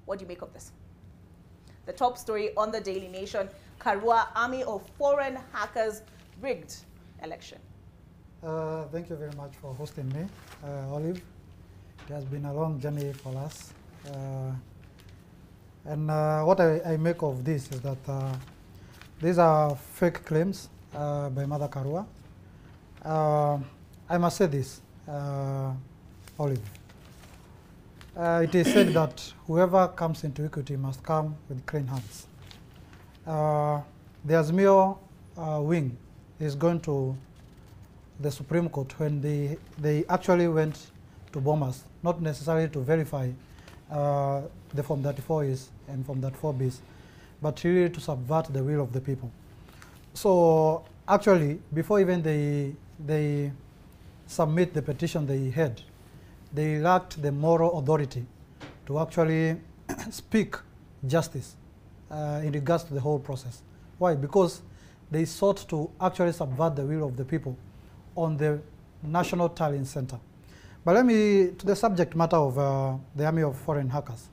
What do you make of this? The top story on the Daily Nation, Karua army of foreign hackers rigged election. Thank you very much for hosting me, Olive. It has been a long journey for us. What I make of this is that these are fake claims by Mother Karua. I must say this, Olive. It is said that whoever comes into equity must come with clean hands. The Azimio wing is going to the Supreme Court when they actually went to Bomas, not necessarily to verify the Form 34Is and Form 34Bs, but really to subvert the will of the people. So actually, before even they submit the petition they had, they lacked the moral authority to actually speak justice in regards to the whole process. Why? Because they sought to actually subvert the will of the people on the National Tallying Center. But let me, to the subject matter of the army of foreign hackers.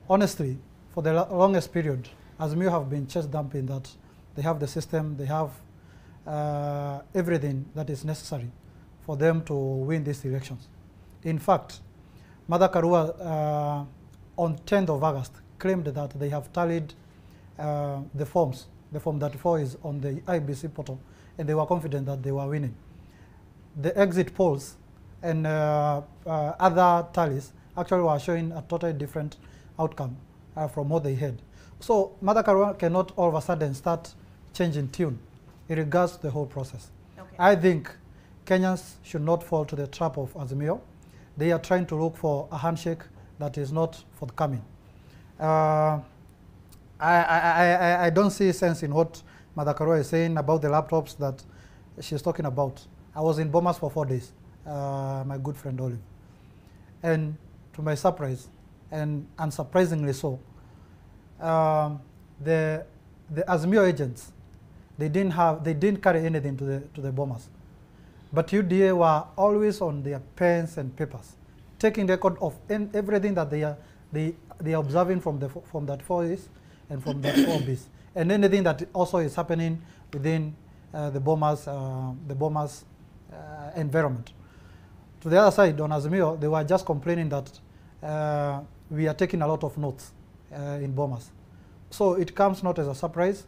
Honestly, for the longest period, Azimio have been chest dumping that they have the system, they have everything that is necessary for them to win these elections. In fact, Mother Karua on 10th of August claimed that they have tallied the forms. The Form 34 is on the IBC portal, and they were confident that they were winning. The exit polls and other tallies actually were showing a totally different outcome from what they had. So Mother Karua cannot all of a sudden start changing tune in regards to the whole process. Okay. I think Kenyans should not fall to the trap of Azimio. They are trying to look for a handshake that is not forthcoming. I don't see sense in what Mother Karua is saying about the laptops that she's talking about. I was in Bomas for 4 days, my good friend Olive. And to my surprise, and unsurprisingly so, the Azimio agents, they didn't carry anything to the Bomas. But UDA were always on their pens and papers, taking record of everything that they are observing from that 4Is and from that 4Bs, and anything that also is happening within the Bomas environment. To the other side, on Azimio, they were just complaining that we are taking a lot of notes in Bomas. So it comes not as a surprise.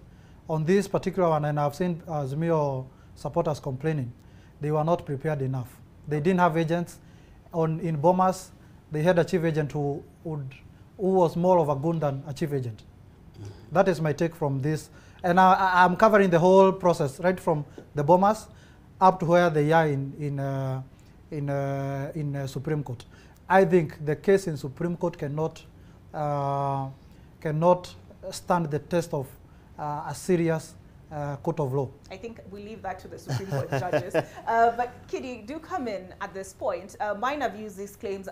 On this particular one, and I've seen Azimio supporters complaining, they were not prepared enough. They didn't have agents. In Bomas, they had a chief agent who was more of a goon than a chief agent. That is my take from this. And I'm covering the whole process, right from the Bomas up to where they are in Supreme Court. I think the case in Supreme Court cannot stand the test of a serious court of law. I think we leave that to the Supreme Court judges. But Kidi, do come in at this point. Maina views these claims